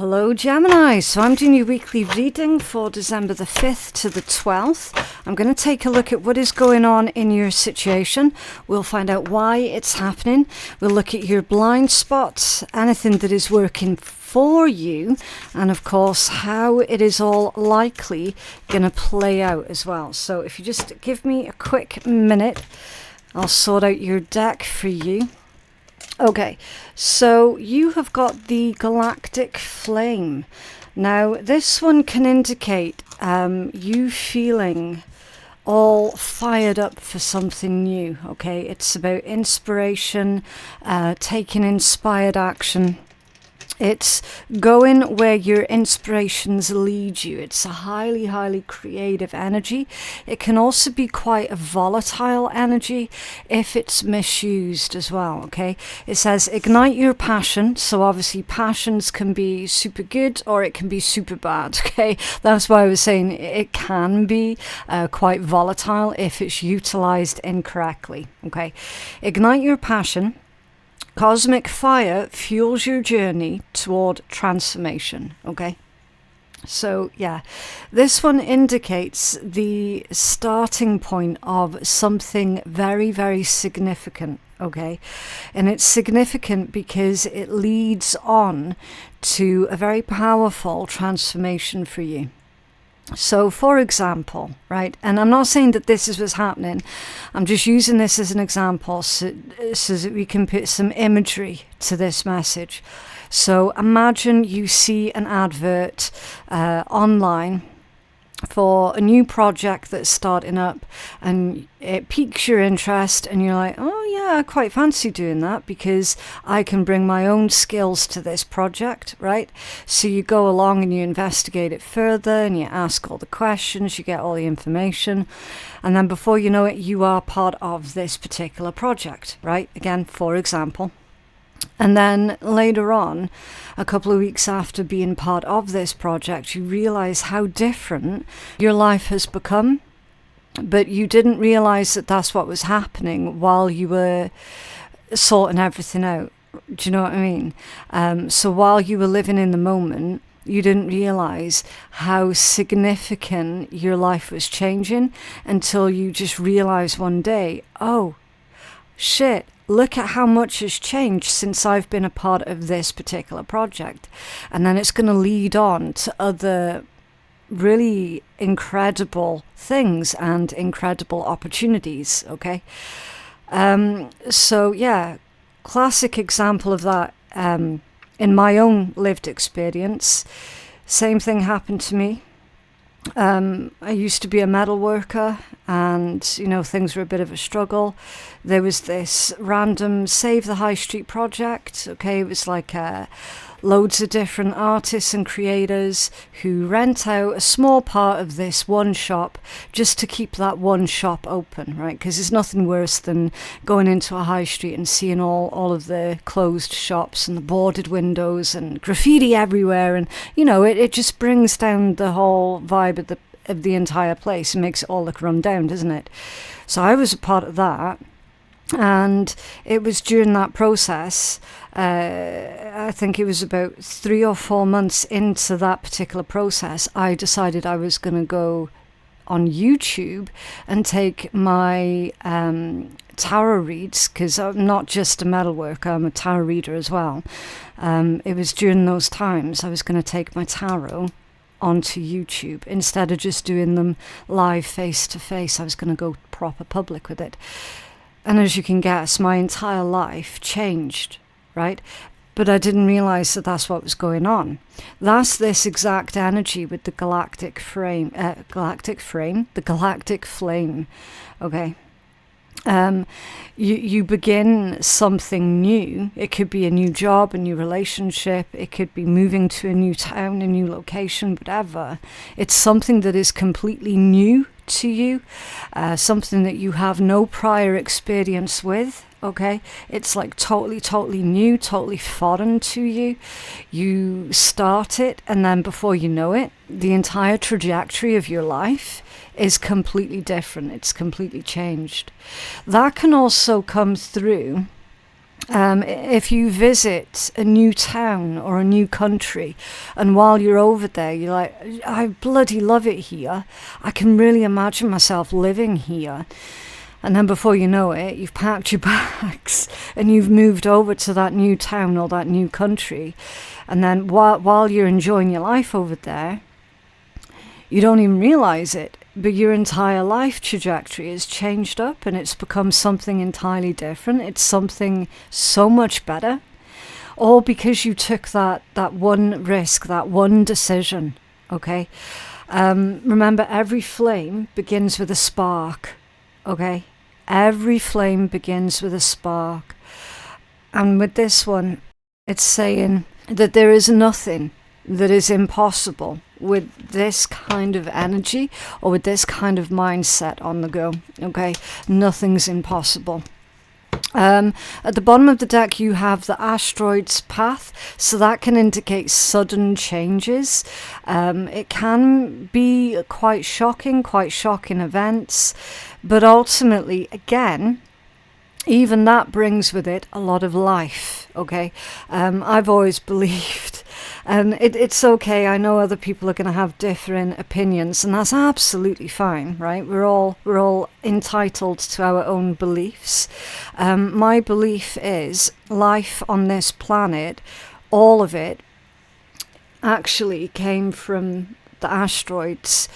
Hello Gemini, so I'm doing your weekly reading for December the 5th to the 12th. I'm going to take a look at what is going on in your situation. We'll find out why it's happening. We'll look at your blind spots, anything that is working for you, and of course how it is all likely going to play out as well. So if you just give me a quick minute, I'll sort out your deck for you. Okay, so you have got the Galactic Flame. Now, this one can indicate you feeling all fired up for something new, okay? It's about inspiration, taking inspired action. It's going where your inspirations lead you. It's a highly, highly creative energy. It can also be quite a volatile energy if it's misused as well, okay? It says ignite your passion. So obviously passions can be super good or it can be super bad, okay? That's why I was saying it can be quite volatile if it's utilized incorrectly, okay? Ignite your passion. Cosmic fire fuels your journey toward transformation, okay? So, yeah, this one indicates the starting point of something very, very significant, okay? And it's significant because it leads on to a very powerful transformation for you. So, for example, right, and I'm not saying that this is what's happening, I'm just using this as an example so that we can put some imagery to this message. So imagine you see an advert online for a new project that's starting up and it piques your interest and you're like, oh yeah, I quite fancy doing that because I can bring my own skills to this project, right? So you go along and you investigate it further and you ask all the questions, you get all the information, and then before you know it, you are part of this particular project, right? Again, for example. And then later on, a couple of weeks after being part of this project, you realize how different your life has become. But you didn't realize that that's what was happening while you were sorting everything out. Do you know what I mean? So while you were living in the moment, you didn't realize how significant your life was changing until you just realized one day, oh, shit. Look at how much has changed since I've been a part of this particular project. And then it's going to lead on to other really incredible things and incredible opportunities, okay? So, yeah, classic example of that in my own lived experience. Same thing happened to me. I used to be a metal worker and, you know, things were a bit of a struggle. There was this random Save the High Street project, okay? It was like loads of different artists and creators who rent out a small part of this one shop just to keep that one shop open, right? Because there's nothing worse than going into a high street and seeing all of the closed shops and the boarded windows and graffiti everywhere, and you know it just brings down the whole vibe of the entire place and makes it all look run down, doesn't it? So I was a part of that. And it was during that process, I think it was about 3 or 4 months into that particular process, I decided I was going to go on YouTube and take my tarot reads, because I'm not just a metalworker, I'm a tarot reader as well. It was during those times I was going to take my tarot onto YouTube instead of just doing them live face to face. I was going to go proper public with it. And as you can guess, my entire life changed, right? But I didn't realize that that's what was going on. That's this exact energy with the Galactic Flame, the Galactic Flame, okay? You begin something new. It could be a new job, a new relationship. It could be moving to a new town, a new location, whatever. It's something that is completely new to you, something that you have no prior experience with, okay? It's like totally new, totally foreign to you. You start it, and then before you know it, the entire trajectory of your life is completely different. It's completely changed. That can also come through If you visit a new town or a new country, and while you're over there, you're like, I bloody love it here. I can really imagine myself living here. And then before you know it, you've packed your bags and you've moved over to that new town or that new country. And then while you're enjoying your life over there, you don't even realize it, but your entire life trajectory has changed up and it's become something entirely different. It's something so much better. All because you took that one risk, that one decision, okay? Remember, every flame begins with a spark, okay? Every flame begins with a spark. And with this one, it's saying that there is nothing that is impossible with this kind of energy or with this kind of mindset on the go, okay? Nothing's impossible. At the bottom of the deck, you have the asteroid's path, so that can indicate sudden changes. It can be quite shocking events, but ultimately, again, even that brings with it a lot of life, okay? I've always believed, and it's okay, I know other people are going to have different opinions, and that's absolutely fine, right? We're all entitled to our own beliefs. My belief is life on this planet, all of it, actually came from the asteroids,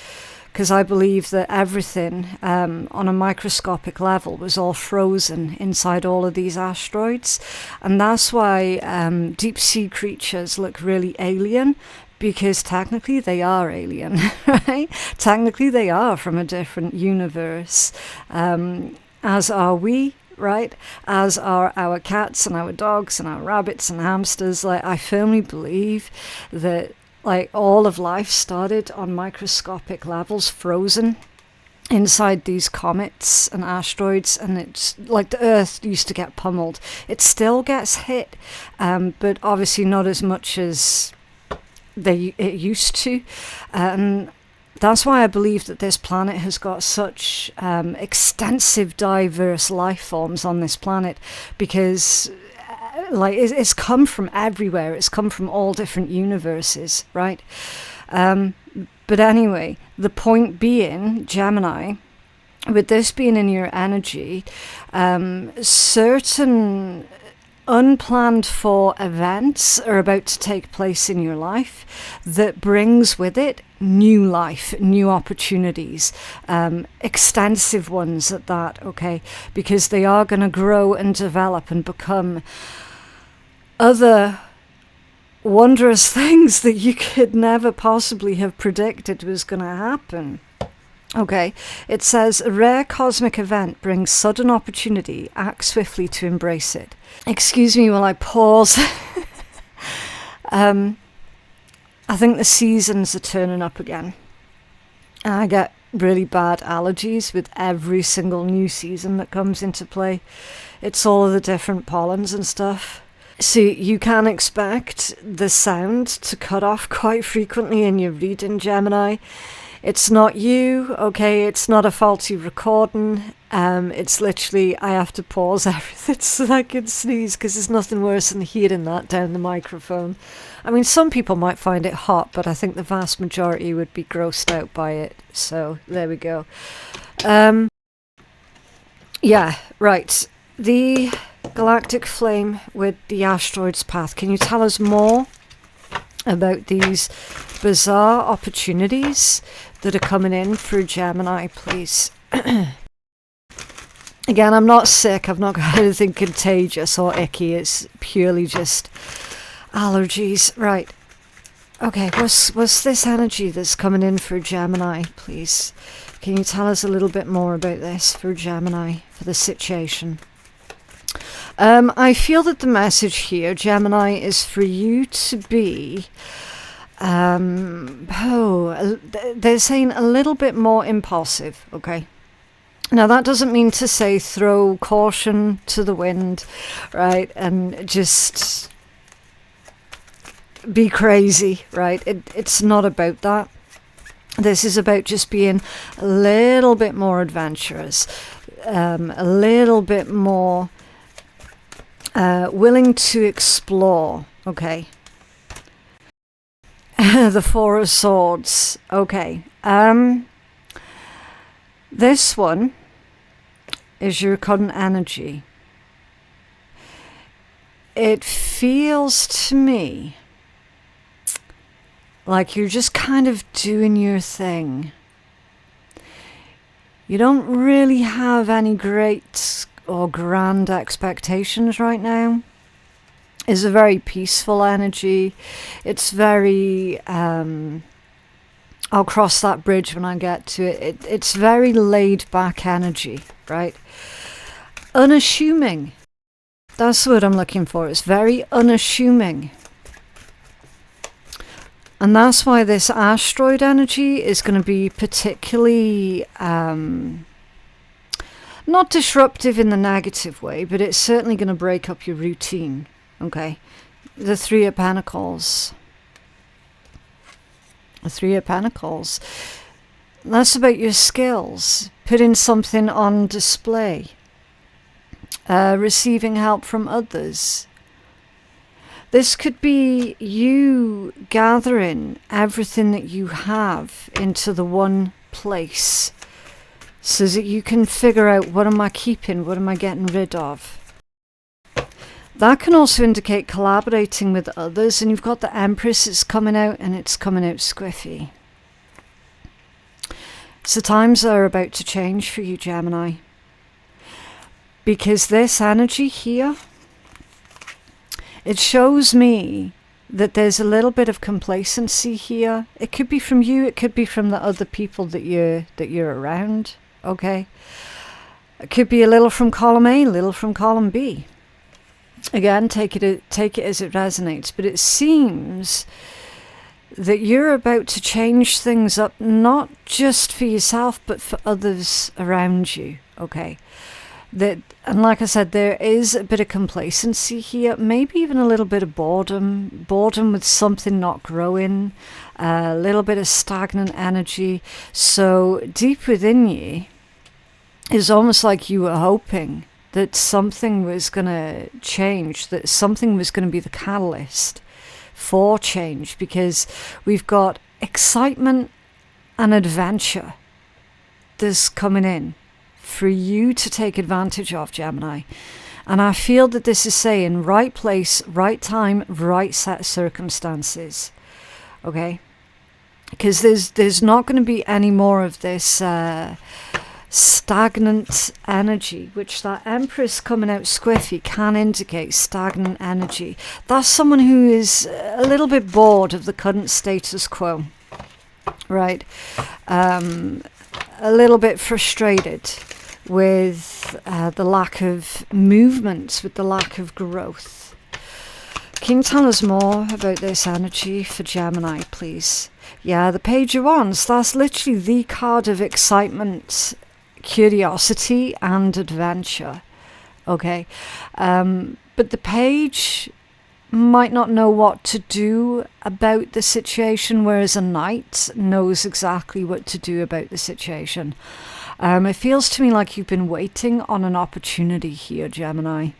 because I believe that everything on a microscopic level was all frozen inside all of these asteroids. And that's why deep sea creatures look really alien, because technically they are alien, right? Technically they are from a different universe, as are we, right? As are our cats and our dogs and our rabbits and hamsters. Like, I firmly believe that all of life started on microscopic levels, frozen inside these comets and asteroids, and it's like the Earth used to get pummeled. It still gets hit, but obviously not as much as it used to. And that's why I believe that this planet has got such extensive, diverse life forms on this planet, because it's come from everywhere. It's come from all different universes, right? But anyway, the point being, Gemini, with this being in your energy, certain unplanned for events are about to take place in your life that brings with it new life, new opportunities, extensive ones at that, okay? Because they are going to grow and develop and become other wondrous things that you could never possibly have predicted was going to happen. Okay, it says, a rare cosmic event brings sudden opportunity. Act swiftly to embrace it. Excuse me while I pause. I think the seasons are turning up again. And I get really bad allergies with every single new season that comes into play. It's all of the different pollens and stuff. So you can expect the sound to cut off quite frequently in your reading, Gemini. It's not you, okay? It's not a faulty recording. It's literally, I have to pause everything so I can sneeze, because there's nothing worse than hearing that down the microphone. I mean, some people might find it hot, but I think the vast majority would be grossed out by it. So there we go. Yeah, right. The Galactic Flame with the asteroid's path. Can you tell us more about these bizarre opportunities that are coming in for Gemini, please? Again, I'm not sick. I've not got anything contagious or icky. It's purely just allergies. Right. Okay, what's this energy that's coming in for Gemini, please? Can you tell us a little bit more about this for Gemini, for the situation? I feel that the message here, Gemini, is for you to be, they're saying a little bit more impulsive, okay? Now, that doesn't mean to say throw caution to the wind, right, and just be crazy, right? It's not about that. This is about just being a little bit more adventurous, a little bit more willing to explore. Okay. The Four of Swords. Okay. This one is your current energy. It feels to me like you're just kind of doing your thing. You don't really have any great or grand expectations right now. It's a very peaceful energy. It's very, I'll cross that bridge when I get to it. It's very laid back energy, right? Unassuming. That's the word I'm looking for. It's very unassuming. And that's why this asteroid energy is going to be particularly, not disruptive in the negative way, but it's certainly going to break up your routine. Okay. The Three of Pentacles. The Three of Pentacles. That's about your skills. Putting something on display. Receiving help from others. This could be you gathering everything that you have into the one place so that you can figure out, what am I keeping, what am I getting rid of. That can also indicate collaborating with others, and you've got the Empress, it's coming out, and it's coming out squiffy. So times are about to change for you, Gemini. Because this energy here, it shows me that there's a little bit of complacency here. It could be from you, it could be from the other people that you're around, okay? It could be a little from column A, a little from column B. Again, take it as it resonates, but it seems that you're about to change things up, not just for yourself, but for others around you, okay? And like I said, there is a bit of complacency here, maybe even a little bit of boredom with something not growing, a little bit of stagnant energy. So deep within you is almost like you were hoping that something was going to change, that something was going to be the catalyst for change, because we've got excitement and adventure that's coming in for you to take advantage of, Gemini. And I feel that this is saying right place, right time, right set of circumstances. Okay? Because there's not going to be any more of this stagnant energy, which that Empress coming out squiffy can indicate stagnant energy. That's someone who is a little bit bored of the current status quo. Right? A little bit frustrated with the lack of movement, with the lack of growth. Can you tell us more about this energy for Gemini, please? Yeah, the Page of Wands, that's literally the card of excitement, curiosity and adventure. Okay, but the Page might not know what to do about the situation, whereas a Knight knows exactly what to do about the situation. It feels to me like you've been waiting on an opportunity here, Gemini.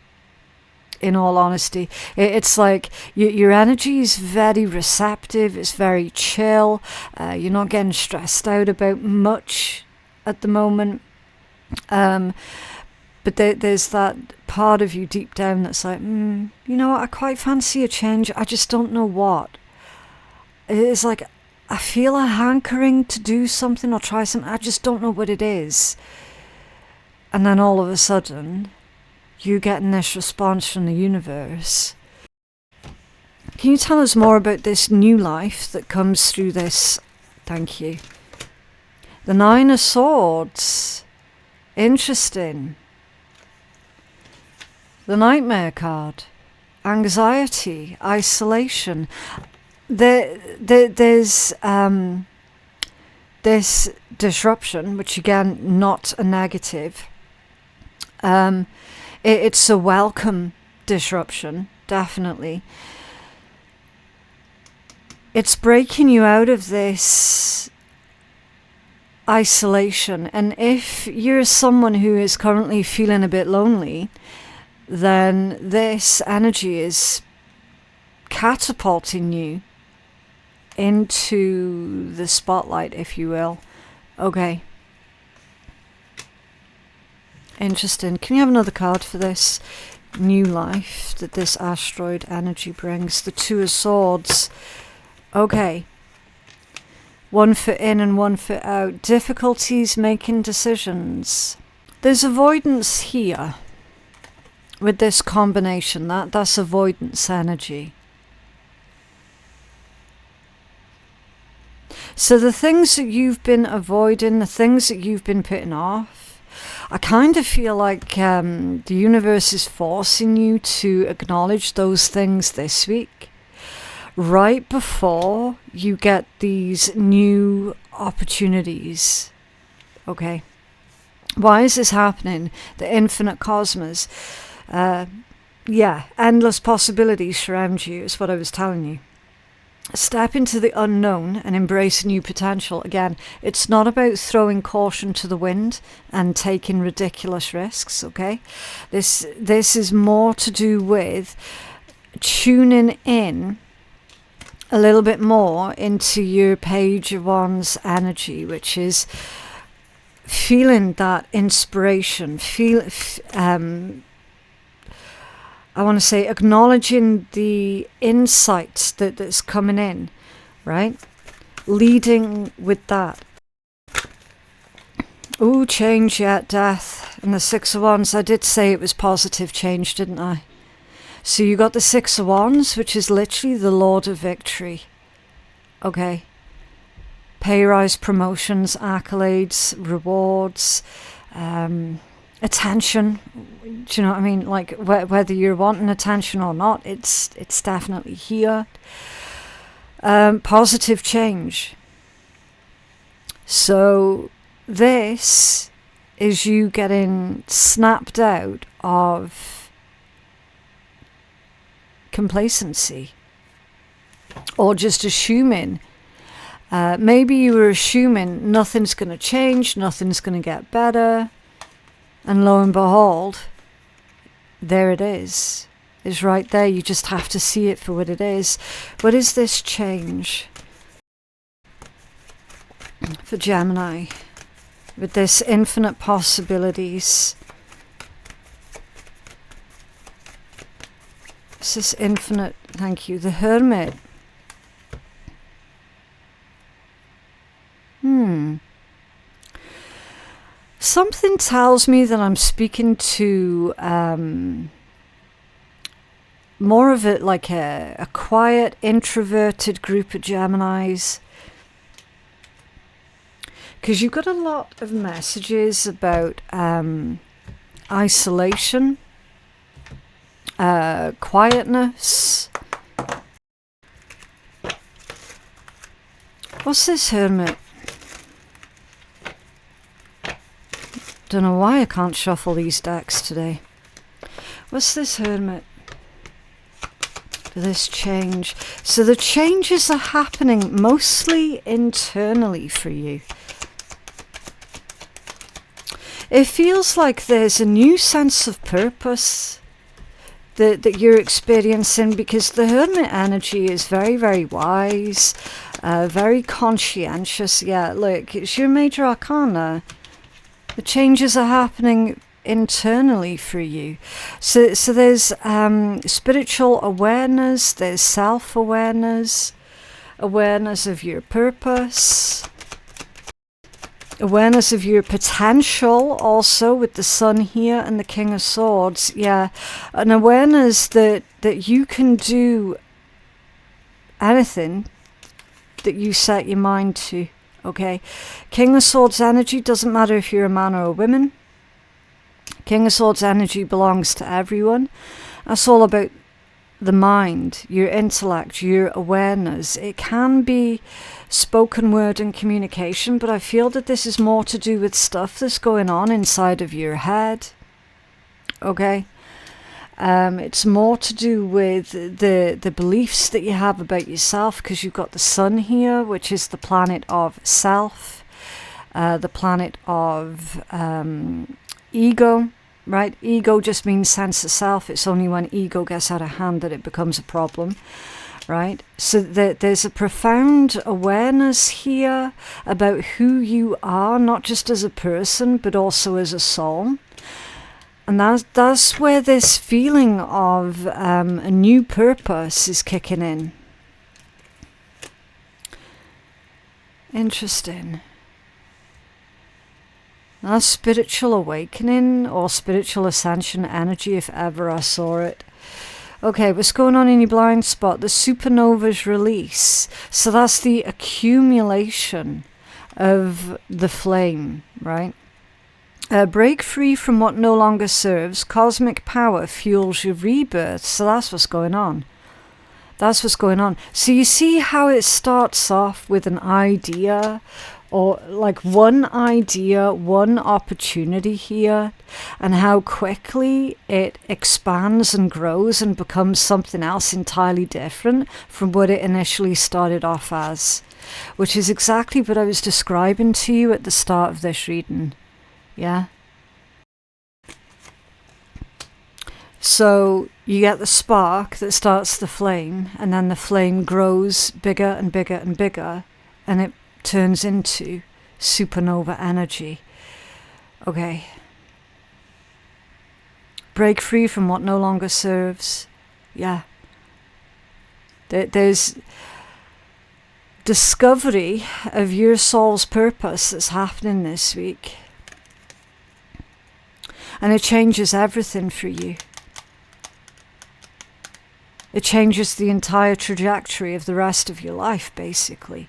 In all honesty, it's like your energy is very receptive, it's very chill, you're not getting stressed out about much at the moment. But there's that part of you deep down that's like, you know what, I quite fancy a change, I just don't know what. It's like, I feel a hankering to do something or try something, I just don't know what it is. And then all of a sudden, you getting this response from the universe. Can you tell us more about this new life that comes through this? Thank you. The Nine of Swords. Interesting. The Nightmare card. Anxiety, isolation. There's this disruption, which again, not a negative. It's a welcome disruption, definitely. It's breaking you out of this isolation. And if you're someone who is currently feeling a bit lonely, then this energy is catapulting you into the spotlight, if you will. Okay. Interesting. Can you have another card for this new life that this asteroid energy brings? The Two of Swords. Okay. 1 foot in and 1 foot out. Difficulties making decisions. There's avoidance here with this combination. That's avoidance energy. So the things that you've been avoiding, the things that you've been putting off, I kind of feel like the universe is forcing you to acknowledge those things this week, right before you get these new opportunities. Okay. Why is this happening? The infinite cosmos. Yeah, endless possibilities surround you, is what I was telling you. Step into the unknown and embrace new potential. Again, it's not about throwing caution to the wind and taking ridiculous risks, okay? This is more to do with tuning in a little bit more into your Page of Wands energy, which is feeling that inspiration, I want to say acknowledging the insight that's coming in, right? Leading with that. Ooh, change, yeah, death. And the Six of Wands, I did say it was positive change, didn't I? So you got the Six of Wands, which is literally the Lord of Victory. Okay. Pay rise, promotions, accolades, rewards, attention. Do you know what I mean? Like whether you're wanting attention or not, it's definitely here. Positive change. So this is you getting snapped out of complacency, or just assuming. Maybe you were assuming nothing's going to change, nothing's going to get better. And lo and behold, there it is. It's right there. You just have to see it for what it is. What is this change for Gemini? With this infinite possibilities. It's this infinite, thank you, the Hermit. Something tells me that I'm speaking to more of it like a quiet, introverted group of Geminis. Because you've got a lot of messages about isolation, quietness. What's this Hermit? Don't know why I can't shuffle these decks today. What's this Hermit? For this change. So the changes are happening mostly internally for you. It feels like there's a new sense of purpose that you're experiencing, because the Hermit energy is very, very wise, very conscientious. Yeah, look, it's your major arcana. The changes are happening internally for you. So there's spiritual awareness, there's self-awareness, awareness of your purpose, awareness of your potential also with the Sun here and the King of Swords. Yeah, an awareness that you can do anything that you set your mind to. Okay, King of Swords energy doesn't matter if you're a man or a woman. King of Swords energy belongs to everyone. That's all about the mind, your intellect, your awareness. It can be spoken word and communication, but I feel that this is more to do with stuff that's going on inside of your head. Okay. It's more to do with the beliefs that you have about yourself, because you've got the Sun here, which is the planet of self, the planet of ego. right? Ego just means sense of self. It's only when ego gets out of hand that it becomes a problem, right? So there's a profound awareness here about who you are, not just as a person, but also as a soul. And that's where this feeling of a new purpose is kicking in. Interesting. That's spiritual awakening or spiritual ascension energy, if ever I saw it. Okay, what's going on in your blind spot? The supernova's release. So that's the accumulation of the flame, right? Break free from what no longer serves. Cosmic power fuels your rebirth. So that's what's going on. That's what's going on. So you see how it starts off with an idea, or like one idea, one opportunity here, and how quickly it expands and grows and becomes something else entirely different from what it initially started off as, which is exactly what I was describing to you at the start of this reading. Yeah. So you get the spark that starts the flame, and then the flame grows bigger and bigger and bigger, and it turns into supernova energy. Okay. Break free from what no longer serves. Yeah. There's discovery of your soul's purpose that's happening this week. And it changes everything for you. It changes the entire trajectory of the rest of your life, basically.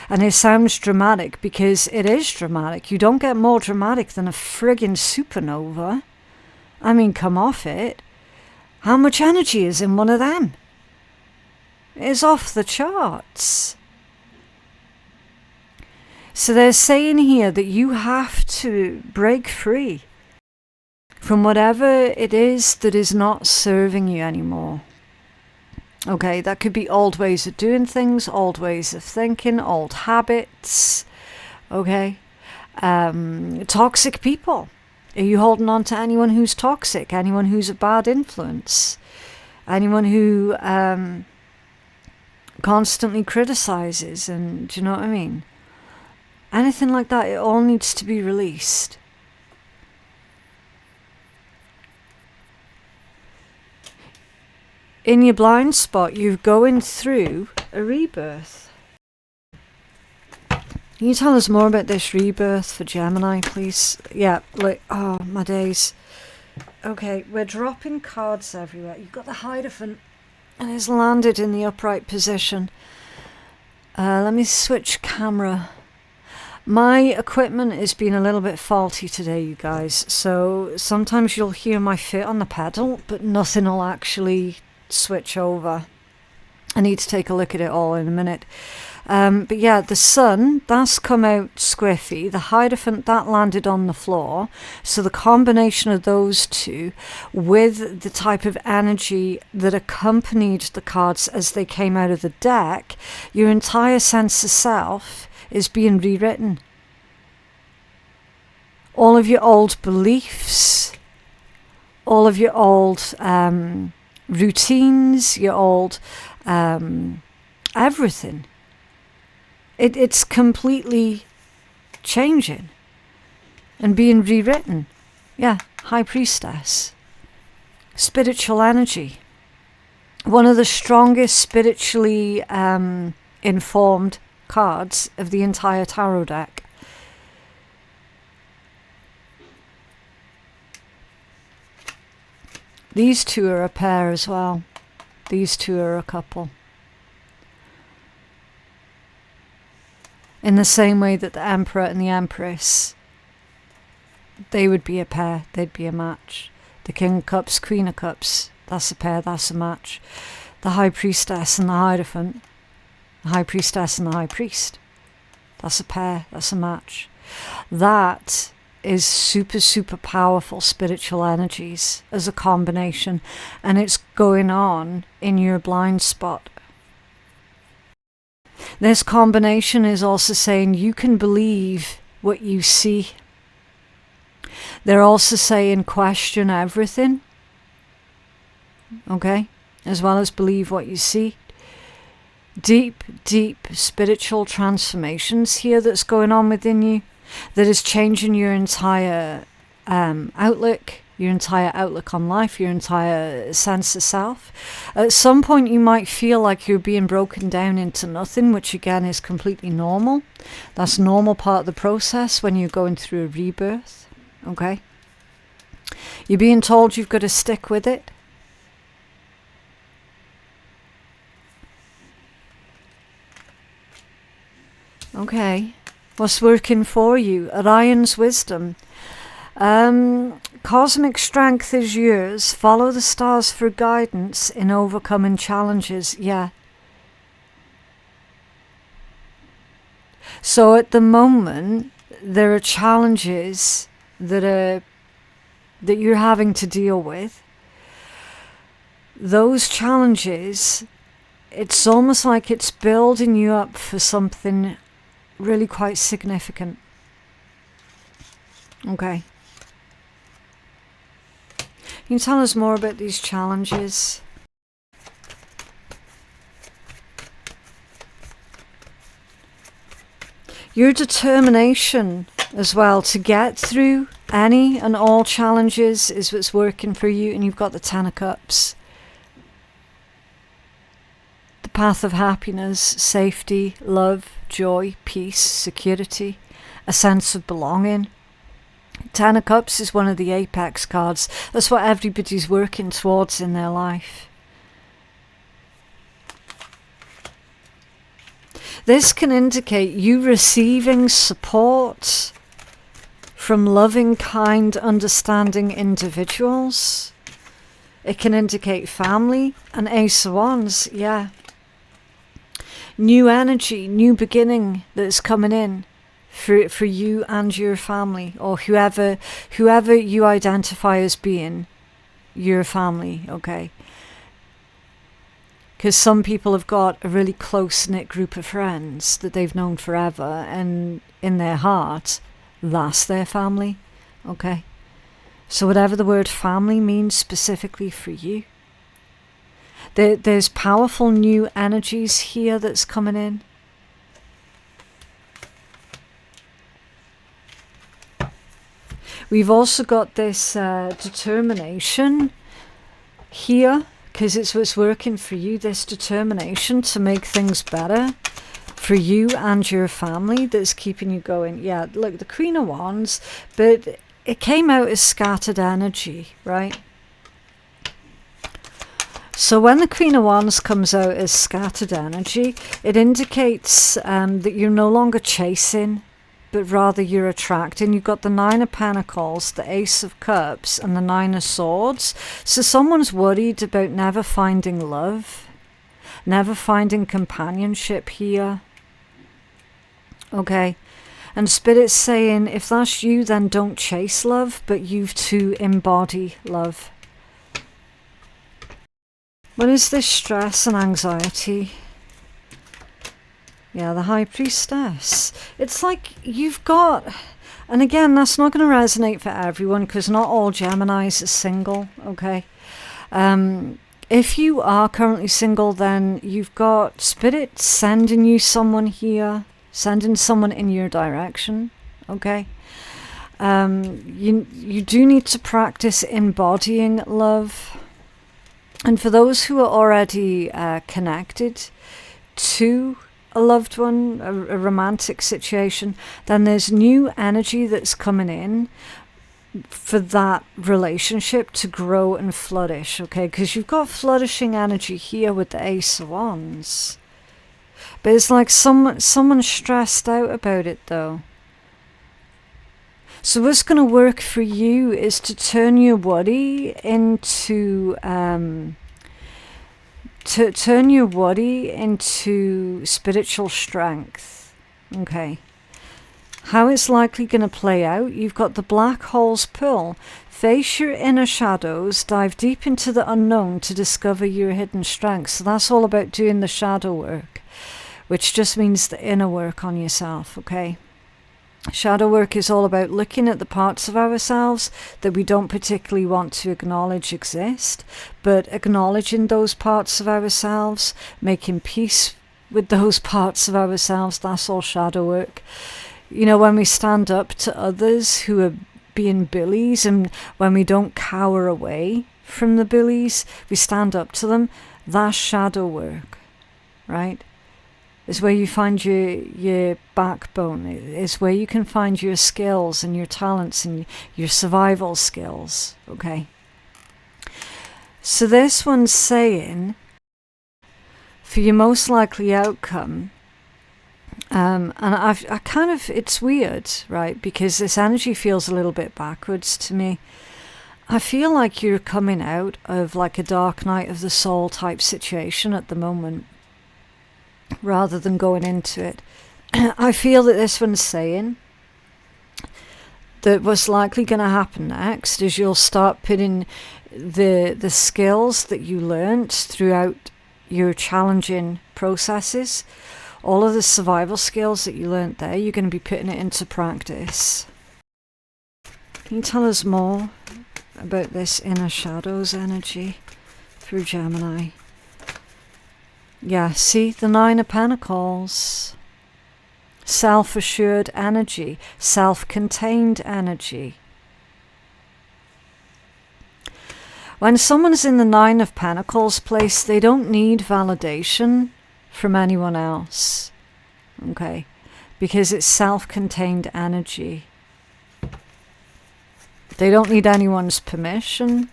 And it sounds dramatic because it is dramatic. You don't get more dramatic than a friggin' supernova. I mean, come off it. How much energy is in one of them? It's off the charts. So they're saying here that you have to break free from whatever it is that is not serving you anymore. Okay, that could be old ways of doing things, old ways of thinking, old habits. Okay, toxic people. Are you holding on to anyone who's toxic? Anyone who's a bad influence? Anyone who constantly criticizes? And do you know what I mean? Anything like that, it all needs to be released. In your blind spot, you're going through a rebirth. Can you tell us more about this rebirth for Gemini, please? Yeah, like, oh, my days. Okay, we're dropping cards everywhere. You've got the Hierophant, and it's landed in the upright position. Let me switch camera. My equipment has been a little bit faulty today, you guys. So sometimes you'll hear my foot on the pedal, but nothing will actually switch over. I need to take a look at it all in a minute. But yeah, the Sun, that's come out squiffy. The Hierophant, that landed on the floor. So the combination of those two with the type of energy that accompanied the cards as they came out of the deck, your entire sense of self is being rewritten. All of your old beliefs, all of your old routines, your old everything. It's completely changing and being rewritten. Yeah, High Priestess. Spiritual energy. One of the strongest spiritually informed cards of the entire tarot deck. These two are a pair as well. These two are a couple. In the same way that the Emperor and the Empress, they would be a pair, they'd be a match. The King of Cups, Queen of Cups, that's a pair, that's a match. The High Priestess and the Hierophant, the High Priestess and the High Priest, that's a pair, that's a match. That is super, super powerful spiritual energies as a combination, and it's going on in your blind spot. This combination is also saying you can believe what you see. They're also saying question everything, okay, as well as believe what you see. Deep, deep spiritual transformations here that's going on within you, that is changing your entire outlook, your entire outlook on life, your entire sense of self. At some point you might feel like you're being broken down into nothing, which again is completely normal. That's a normal part of the process when you're going through a rebirth, okay? You're being told you've got to stick with it. Okay, what's working for you? Orion's wisdom. Cosmic strength is yours. Follow the stars for guidance in overcoming challenges. Yeah. So at the moment, there are challenges that you're having to deal with. Those challenges, it's almost like it's building you up for something really quite significant. Okay. Can you tell us more about these challenges? Your determination as well to get through any and all challenges is what's working for you, and you've got the Ten of Cups. The path of happiness, safety, love, joy, peace, security, a sense of belonging. Ten of Cups is one of the apex cards. That's what everybody's working towards in their life. This can indicate you receiving support from loving, kind, understanding individuals. It can indicate family. And Ace of Wands, yeah. New energy, new beginning that's coming in for you and your family, or whoever you identify as being your family, okay? Because some people have got a really close-knit group of friends that they've known forever, and in their heart, that's their family, okay? So whatever the word family means specifically for you, there's powerful new energies here that's coming in. We've also got this determination here, because it's what's working for you, this determination to make things better for you and your family that's keeping you going. Yeah, look, the Queen of Wands, but it came out as scattered energy, right? So when the Queen of Wands comes out as scattered energy, it indicates that you're no longer chasing, but rather you're attracting. You've got the Nine of Pentacles, the Ace of Cups, and the Nine of Swords. So someone's worried about never finding love, never finding companionship here. Okay. And Spirit's saying, if that's you, then don't chase love, but you to embody love. What is this stress and anxiety? Yeah, the High Priestess. It's like you've got, and again, that's not going to resonate for everyone because not all Geminis are single, okay? If you are currently single, then you've got Spirit sending you someone here, sending someone in your direction, okay? You do need to practice embodying love. And for those who are already connected to a loved one, a romantic situation, then there's new energy that's coming in for that relationship to grow and flourish, okay? Because you've got flourishing energy here with the Ace of Wands. But it's like someone's stressed out about it, though. So what's going to work for you is to turn your worry into spiritual strength. Okay. How it's likely going to play out, you've got the Black Hole's Pull. Face your inner shadows, dive deep into the unknown to discover your hidden strengths. So that's all about doing the shadow work, which just means the inner work on yourself, okay? Shadow work is all about looking at the parts of ourselves that we don't particularly want to acknowledge exist, but acknowledging those parts of ourselves, making peace with those parts of ourselves, that's all shadow work. You know, when we stand up to others who are being bullies, and when we don't cower away from the bullies, we stand up to them, that's shadow work, right? It's where you find your backbone. It's where you can find your skills and your talents and your survival skills, okay? So this one's saying, for your most likely outcome, and I kind of, it's weird, right? Because this energy feels a little bit backwards to me. I feel like you're coming out of like a dark night of the soul type situation at the moment, rather than going into it. I feel that this one's saying that what's likely going to happen next is you'll start putting the skills that you learnt throughout your challenging processes, all of the survival skills that you learnt there, you're going to be putting it into practice. Can you tell us more about this inner shadows energy through Gemini? Yeah, see, the Nine of Pentacles. Self-assured energy, self-contained energy. When someone's in the Nine of Pentacles place, they don't need validation from anyone else, okay? Because it's self-contained energy. They don't need anyone's permission.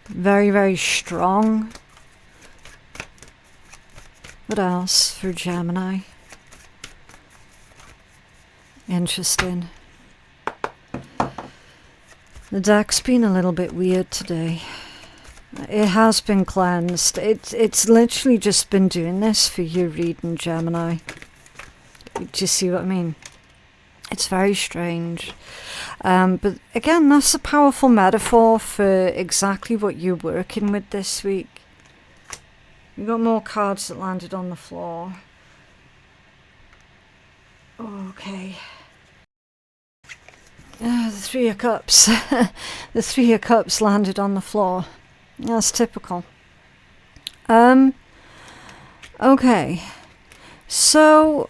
Very, very strong. What else for Gemini? Interesting. The deck's been a little bit weird today. It has been cleansed. It's literally just been doing this for your reading, Gemini. Do you see what I mean? It's very strange. But again, that's a powerful metaphor for exactly what you're working with this week. You've got more cards that landed on the floor. Okay. The Three of Cups. The Three of Cups landed on the floor. That's typical. Okay. So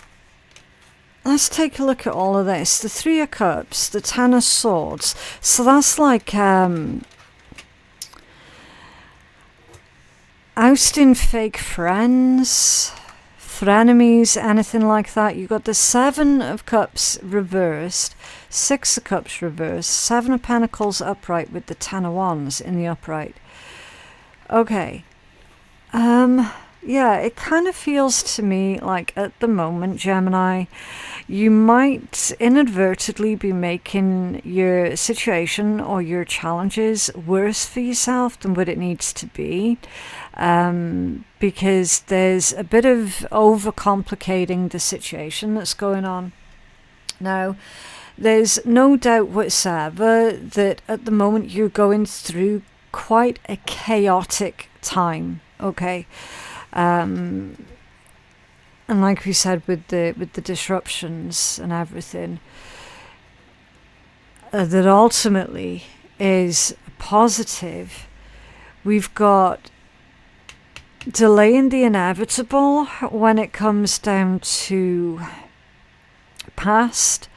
let's take a look at all of this. The Three of Cups, the Ten of Swords. So that's like ousting fake friends, frenemies, anything like that. You've got the Seven of Cups reversed, Six of Cups reversed, Seven of Pentacles upright with the Ten of Wands in the upright. Okay. Yeah, it kind of feels to me like at the moment, Gemini, you might inadvertently be making your situation or your challenges worse for yourself than what it needs to be. Because there's a bit of overcomplicating the situation that's going on. Now, there's no doubt whatsoever that at the moment you're going through quite a chaotic time, okay? And like we said with the disruptions and everything, that ultimately is positive. We've got delaying the inevitable when it comes down to past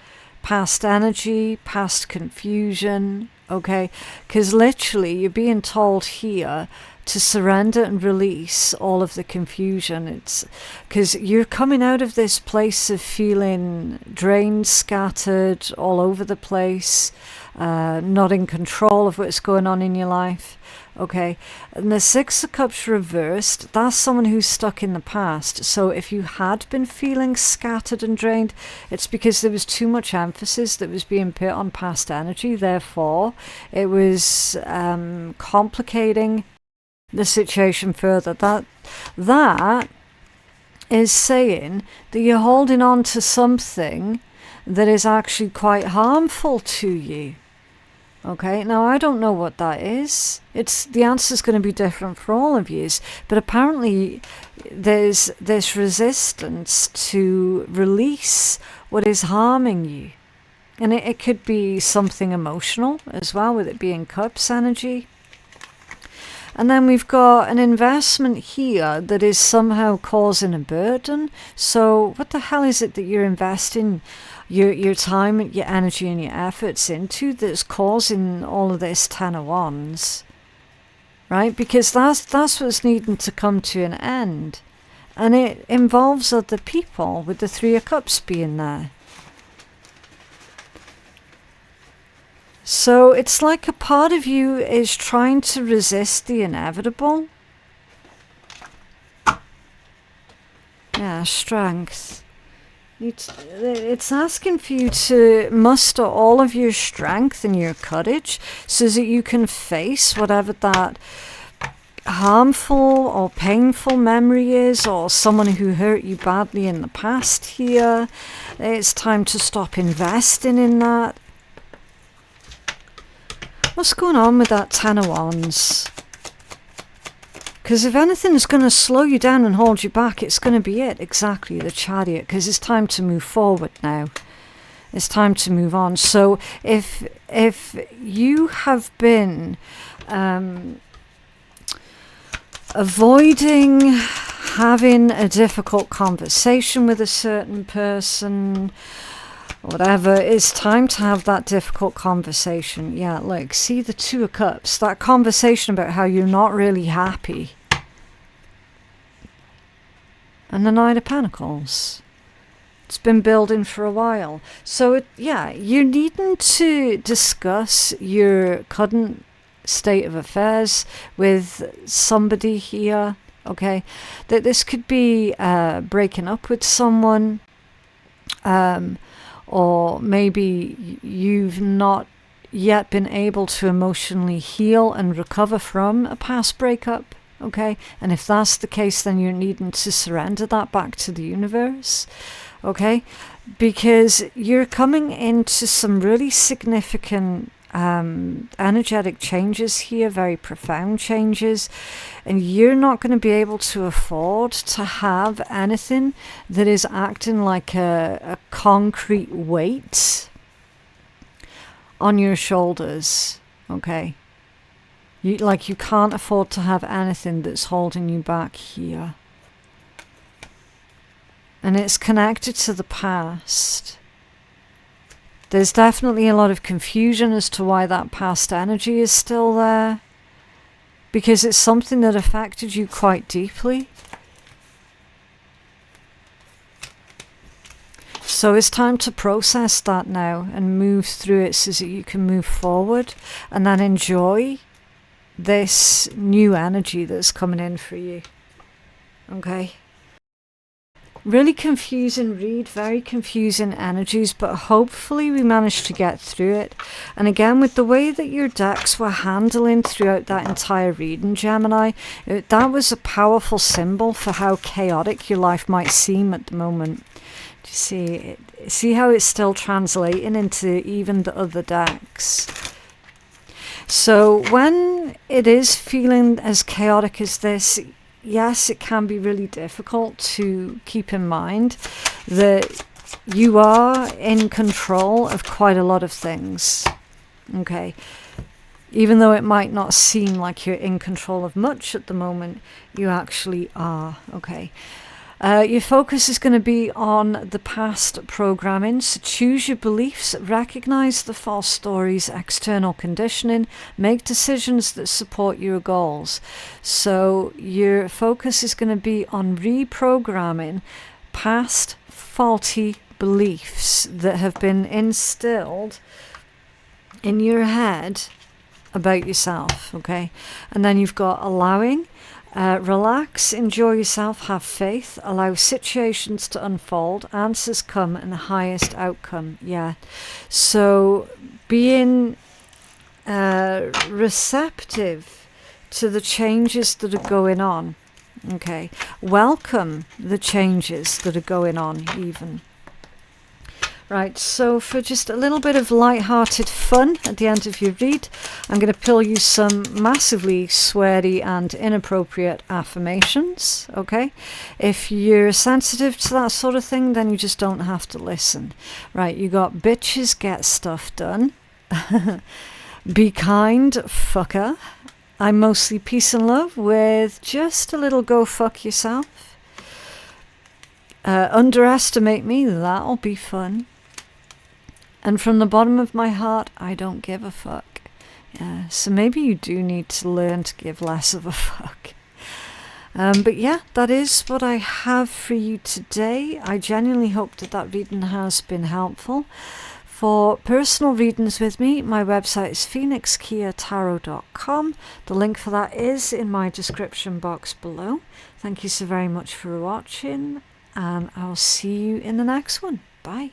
energy, past confusion, okay? Because literally you're being told here to surrender and release all of the confusion. It's because you're coming out of this place of feeling drained, scattered, all over the place, not in control of what's going on in your life. Okay, and the Six of Cups reversed, that's someone who's stuck in the past. So if you had been feeling scattered and drained, it's because there was too much emphasis that was being put on past energy. Therefore, it was complicating the situation further. That is saying that you're holding on to something that is actually quite harmful to you. Okay, now I don't know what that is. The answer's going to be different for all of you, but apparently there's this resistance to release what is harming you. And it could be something emotional as well, with it being Cups energy. And then we've got an investment here that is somehow causing a burden. So what the hell is it that you're investing your time, your energy and your efforts into that's causing all of this Ten of Wands? Right? Because that's what's needing to come to an end. And it involves other people, with the Three of Cups being there. So it's like a part of you is trying to resist the inevitable. Yeah, strength. It's asking for you to muster all of your strength and your courage so that you can face whatever that harmful or painful memory is, or someone who hurt you badly in the past here. It's time to stop investing in that. What's going on with that Ten of Wands? Because if anything's going to slow you down and hold you back, it's going to be it, exactly, the Chariot. Because it's time to move forward now. It's time to move on. So if you have been avoiding having a difficult conversation with a certain person, whatever, it's time to have that difficult conversation. Yeah, look, see the Two of Cups, that conversation about how you're not really happy. And the Knight of Pentacles. It's been building for a while. So, yeah, you're needing to discuss your current state of affairs with somebody here, okay? That this could be breaking up with someone, or maybe you've not yet been able to emotionally heal and recover from a past breakup, okay? And if that's the case, then you're needing to surrender that back to the universe, okay? Because you're coming into some really significant energetic changes here, very profound changes, and you're not going to be able to afford to have anything that is acting like a concrete weight on your shoulders, okay? You can't afford to have anything that's holding you back here. And it's connected to the past. There's definitely a lot of confusion as to why that past energy is still there, because it's something that affected you quite deeply. So it's time to process that now and move through it so that you can move forward and then enjoy this new energy that's coming in for you. Okay? Really confusing read, very confusing energies, but hopefully we managed to get through it. And again, with the way that your decks were handling throughout that entire reading, Gemini, that was a powerful symbol for how chaotic your life might seem at the moment. Do you see it? See how it's still translating into even the other decks? So when it is feeling as chaotic as this, yes, it can be really difficult to keep in mind that you are in control of quite a lot of things, okay? Even though it might not seem like you're in control of much at the moment, you actually are, okay? Your focus is going to be on the past programming, so choose your beliefs, recognize the false stories, external conditioning, make decisions that support your goals. So your focus is going to be on reprogramming past faulty beliefs that have been instilled in your head about yourself, okay? And then you've got allowing. Relax, enjoy yourself, have faith, allow situations to unfold, answers come and the highest outcome. Yeah. So being receptive to the changes that are going on. Okay. Welcome the changes that are going on even. Right, so for just a little bit of light-hearted fun at the end of your read, I'm going to pull you some massively sweary and inappropriate affirmations, okay? If you're sensitive to that sort of thing, then you just don't have to listen. Right, you got bitches get stuff done. Be kind, fucker. I'm mostly peace and love with just a little go fuck yourself. Underestimate me, that'll be fun. And from the bottom of my heart, I don't give a fuck. Yeah, so maybe you do need to learn to give less of a fuck. But yeah, that is what I have for you today. I genuinely hope that that reading has been helpful. For personal readings with me, my website is phoenixkeiatarot.com. The link for that is in my description box below. Thank you so very much for watching, and I'll see you in the next one. Bye.